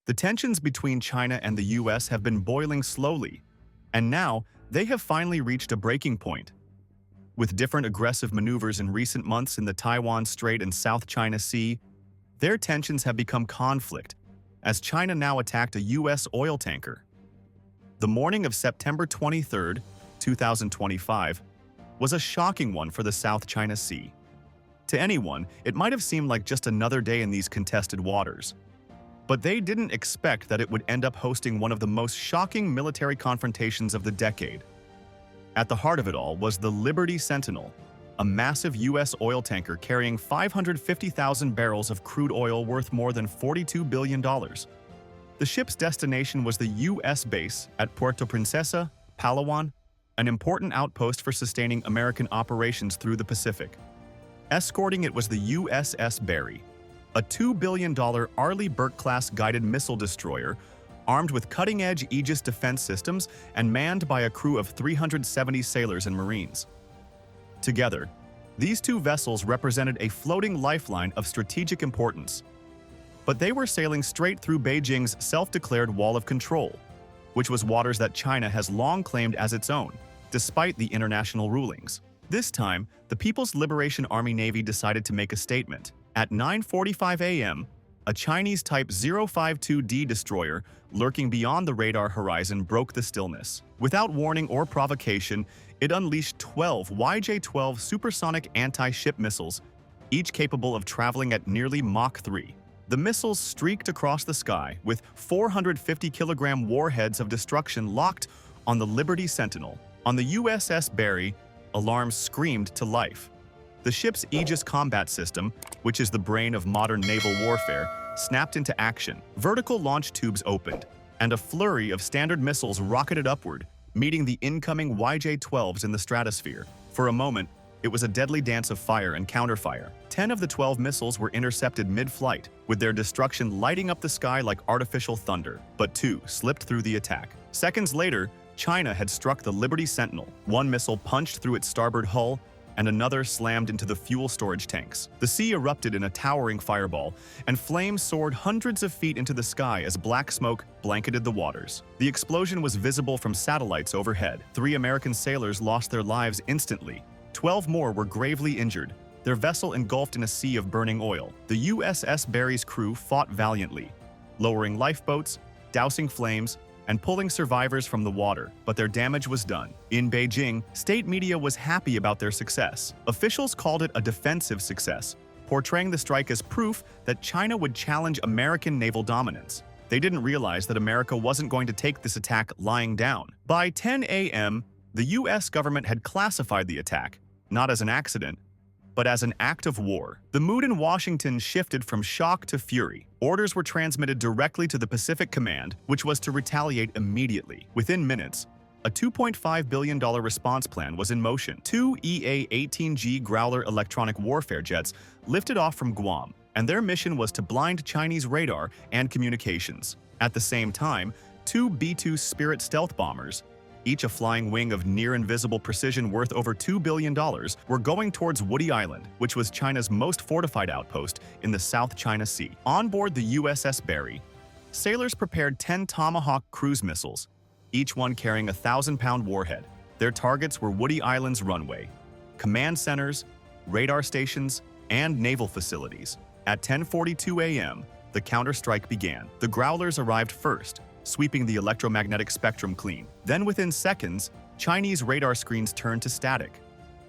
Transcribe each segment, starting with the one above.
The tensions between China and the US have been boiling slowly, and now they have finally reached a breaking point. With different aggressive maneuvers in recent months in the Taiwan Strait and South China Sea, their tensions have become conflict, as China now attacked a US oil tanker. The morning of September 23, 2025, was a shocking one for the South China Sea. To anyone, it might have seemed like just another day in these contested waters. But they didn't expect that it would end up hosting one of the most shocking military confrontations of the decade. At the heart of it all was the Liberty Sentinel, a massive US oil tanker carrying 550,000 barrels of crude oil worth more than $42 billion. The ship's destination was the US base at Puerto Princesa, Palawan, an important outpost for sustaining American operations through the Pacific. Escorting it was the USS Barry, a $2 billion Arleigh Burke-class guided missile destroyer armed with cutting-edge Aegis defense systems and manned by a crew of 370 sailors and Marines. Together, these two vessels represented a floating lifeline of strategic importance. But they were sailing straight through Beijing's self-declared wall of control, which was waters that China has long claimed as its own, despite the international rulings. This time, the People's Liberation Army Navy decided to make a statement. At 9:45 a.m., a Chinese Type 052D destroyer lurking beyond the radar horizon broke the stillness. Without warning or provocation, it unleashed 12 YJ-12 supersonic anti-ship missiles, each capable of traveling at nearly Mach 3. The missiles streaked across the sky with 450-kilogram warheads of destruction locked on the Liberty Sentinel. On the USS Barry, alarms screamed to life. The ship's Aegis combat system, which is the brain of modern naval warfare, snapped into action. Vertical launch tubes opened, and a flurry of standard missiles rocketed upward, meeting the incoming YJ-12s in the stratosphere. For a moment, it was a deadly dance of fire and counterfire. 10 of the 12 missiles were intercepted mid-flight, with their destruction lighting up the sky like artificial thunder. But 2 slipped through the attack. Seconds later, China had struck the Liberty Sentinel. One missile punched through its starboard hull, and another slammed into the fuel storage tanks. The sea erupted in a towering fireball, and flames soared hundreds of feet into the sky as black smoke blanketed the waters. The explosion was visible from satellites overhead. 3 American sailors lost their lives instantly. 12 more were gravely injured, their vessel engulfed in a sea of burning oil. The USS Barry's crew fought valiantly, lowering lifeboats, dousing flames, and pulling survivors from the water, but their damage was done. In Beijing, state media was happy about their success. Officials called it a defensive success, portraying the strike as proof that China would challenge American naval dominance. They didn't realize that America wasn't going to take this attack lying down. By 10 a.m., the US government had classified the attack, not as an accident, but as an act of war. The mood in Washington shifted from shock to fury. Orders were transmitted directly to the Pacific Command, which was to retaliate immediately. Within minutes, a $2.5 billion response plan was in motion. 2 EA-18G Growler electronic warfare jets lifted off from Guam, and their mission was to blind Chinese radar and communications. At the same time, 2 B-2 Spirit stealth bombers, each a flying wing of near-invisible precision worth over $2 billion, were going towards Woody Island, which was China's most fortified outpost in the South China Sea. On board the USS Barry, sailors prepared 10 Tomahawk cruise missiles, each one carrying a 1,000-pound warhead. Their targets were Woody Island's runway, command centers, radar stations, and naval facilities. At 10:42 a.m., the counterstrike began. The Growlers arrived first, sweeping the electromagnetic spectrum clean. Then within seconds, Chinese radar screens turned to static,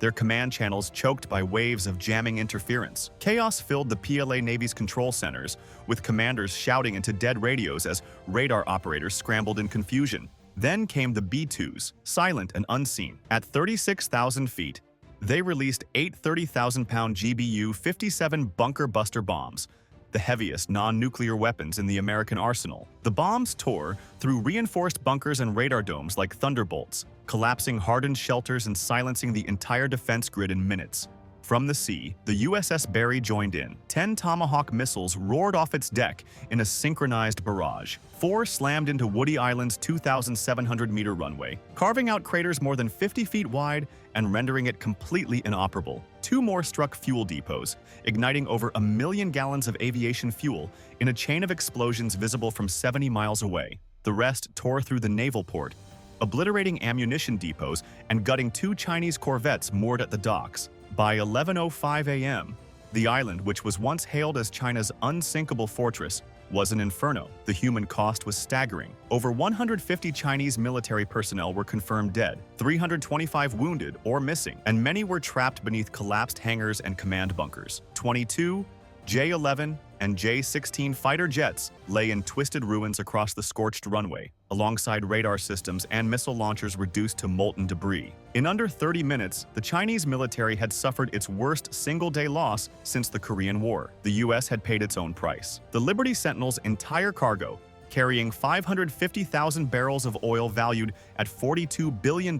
their command channels choked by waves of jamming interference. Chaos filled the PLA Navy's control centers, with commanders shouting into dead radios as radar operators scrambled in confusion. Then came the B-2s, silent and unseen. At 36,000 feet, they released 8 30,000-pound GBU-57 bunker buster bombs, the heaviest non-nuclear weapons in the American arsenal. The bombs tore through reinforced bunkers and radar domes like thunderbolts, collapsing hardened shelters and silencing the entire defense grid in minutes. From the sea, the USS Barry joined in. 10 Tomahawk missiles roared off its deck in a synchronized barrage. 4 slammed into Woody Island's 2,700-meter runway, carving out craters more than 50 feet wide and rendering it completely inoperable. 2 more struck fuel depots, igniting over 1 million gallons of aviation fuel in a chain of explosions visible from 70 miles away. The rest tore through the naval port, obliterating ammunition depots and gutting 2 Chinese corvettes moored at the docks. By 11:05 a.m., the island, which was once hailed as China's unsinkable fortress, was an inferno. The human cost was staggering. Over 150 Chinese military personnel were confirmed dead, 325 wounded or missing, and many were trapped beneath collapsed hangars and command bunkers. 22 J-11 and J-16 fighter jets lay in twisted ruins across the scorched runway, alongside radar systems and missile launchers reduced to molten debris. In under 30 minutes, the Chinese military had suffered its worst single-day loss since the Korean War. The US had paid its own price. The Liberty Sentinel's entire cargo, carrying 550,000 barrels of oil valued at $42 billion,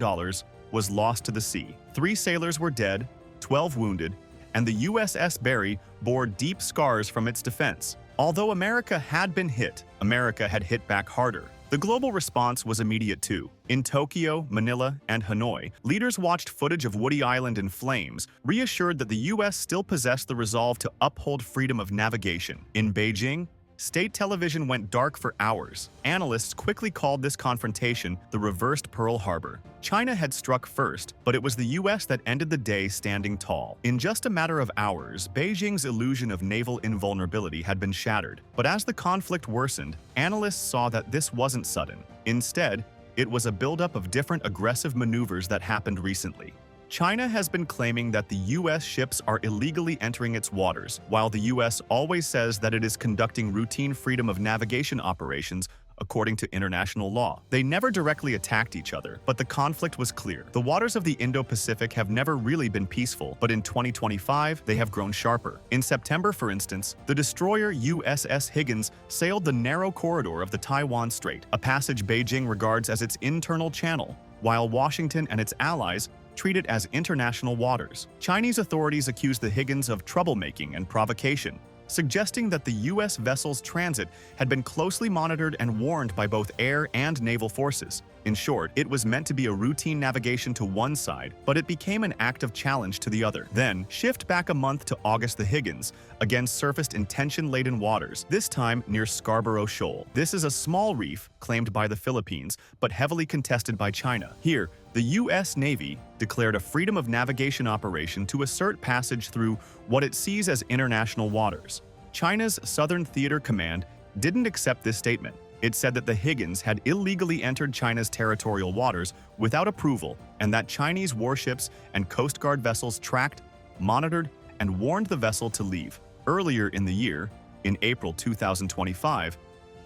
was lost to the sea. 3 sailors were dead, 12 wounded, and the USS Barry bore deep scars from its defense. Although America had been hit, America had hit back harder. The global response was immediate too. In Tokyo, Manila, and Hanoi, leaders watched footage of Woody Island in flames, reassured that the US still possessed the resolve to uphold freedom of navigation. In Beijing, state television went dark for hours. Analysts quickly called this confrontation the reversed Pearl Harbor. China had struck first, but it was the US that ended the day standing tall. In just a matter of hours, Beijing's illusion of naval invulnerability had been shattered. But as the conflict worsened, analysts saw that this wasn't sudden. Instead, it was a buildup of different aggressive maneuvers that happened recently. China has been claiming that the US ships are illegally entering its waters, while the US always says that it is conducting routine freedom of navigation operations according to international law. They never directly attacked each other, but the conflict was clear. The waters of the Indo-Pacific have never really been peaceful, but in 2025, they have grown sharper. In September, for instance, the destroyer USS Higgins sailed the narrow corridor of the Taiwan Strait, a passage Beijing regards as its internal channel, while Washington and its allies treat it as international waters. Chinese authorities accuse the Higgins of troublemaking and provocation, suggesting that the US vessel's transit had been closely monitored and warned by both air and naval forces. In short, it was meant to be a routine navigation to one side, but it became an active challenge to the other. Then, shift back a month to August. The Higgins again surfaced in tension-laden waters, this time near Scarborough Shoal. This is a small reef claimed by the Philippines, but heavily contested by China. Here, the US Navy declared a freedom of navigation operation to assert passage through what it sees as international waters. China's Southern Theater Command didn't accept this statement. It said that the Higgins had illegally entered China's territorial waters without approval and that Chinese warships and Coast Guard vessels tracked, monitored, and warned the vessel to leave. Earlier in the year, in April 2025,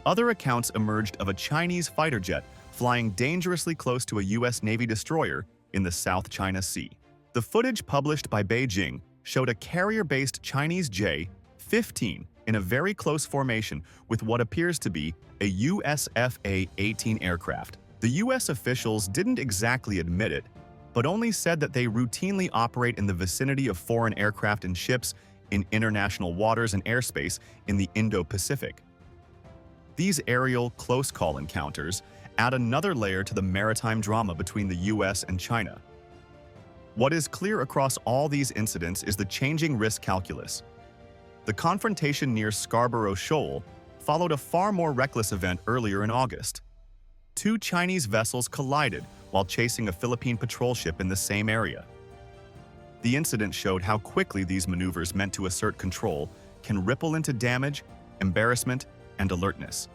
other accounts emerged of a Chinese fighter jet flying dangerously close to a US Navy destroyer in the South China Sea. The footage published by Beijing showed a carrier-based Chinese J-15 in a very close formation with what appears to be a US F/A-18 aircraft. The US officials didn't exactly admit it, but only said that they routinely operate in the vicinity of foreign aircraft and ships in international waters and airspace in the Indo-Pacific. These aerial close-call encounters add another layer to the maritime drama between the US and China. What is clear across all these incidents is the changing risk calculus. The confrontation near Scarborough Shoal followed a far more reckless event earlier in August. 2 Chinese vessels collided while chasing a Philippine patrol ship in the same area. The incident showed how quickly these maneuvers meant to assert control can ripple into damage, embarrassment, and alertness.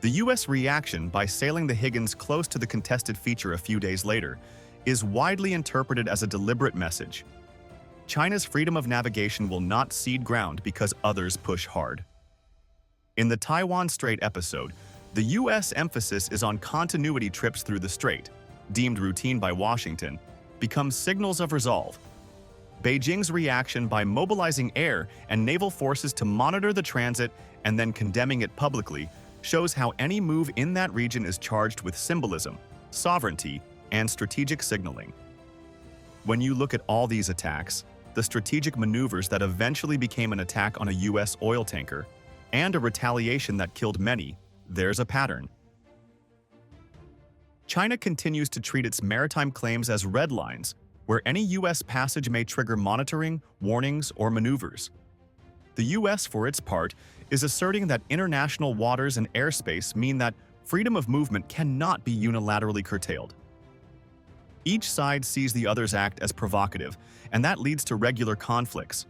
The US reaction by sailing the Higgins close to the contested feature a few days later is widely interpreted as a deliberate message. China's freedom of navigation will not cede ground because others push hard. In the Taiwan Strait episode, the US emphasis is on continuity. Trips through the strait, deemed routine by Washington, become signals of resolve. Beijing's reaction by mobilizing air and naval forces to monitor the transit and then condemning it publicly shows how any move in that region is charged with symbolism, sovereignty, and strategic signaling. When you look at all these attacks, the strategic maneuvers that eventually became an attack on a US oil tanker, and a retaliation that killed many, there's a pattern. China continues to treat its maritime claims as red lines, where any U.S. passage may trigger monitoring, warnings, or maneuvers. The U.S., for its part, is asserting that international waters and airspace mean that freedom of movement cannot be unilaterally curtailed. Each side sees the other's act as provocative, and that leads to regular conflicts.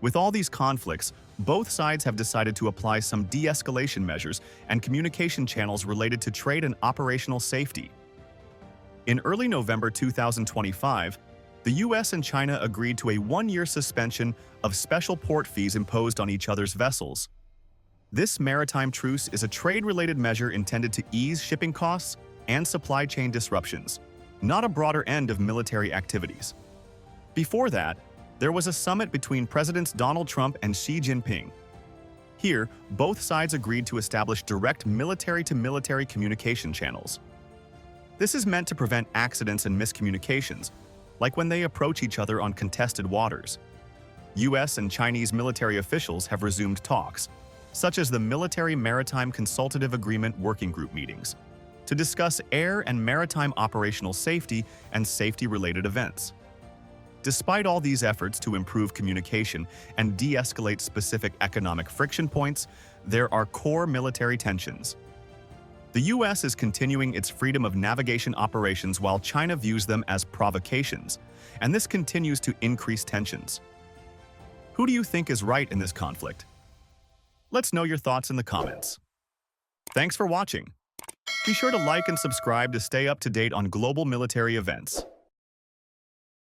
With all these conflicts, both sides have decided to apply some de-escalation measures and communication channels related to trade and operational safety. In early November 2025, the U.S. and China agreed to a one-year suspension of special port fees imposed on each other's vessels. This maritime truce is a trade-related measure intended to ease shipping costs and supply chain disruptions, not a broader end of military activities. Before that, there was a summit between Presidents Donald Trump and Xi Jinping. Here, both sides agreed to establish direct military-to-military communication channels. This is meant to prevent accidents and miscommunications, like when they approach each other on contested waters. U.S. and Chinese military officials have resumed talks, such as the Military Maritime Consultative Agreement Working Group meetings, to discuss air and maritime operational safety and safety-related events. Despite all these efforts to improve communication and de-escalate specific economic friction points, there are core military tensions. The U.S. is continuing its freedom of navigation operations while China views them as provocations, and this continues to increase tensions. Who do you think is right in this conflict? Let's know your thoughts in the comments. Thanks for watching. Be sure to like and subscribe to stay up to date on global military events.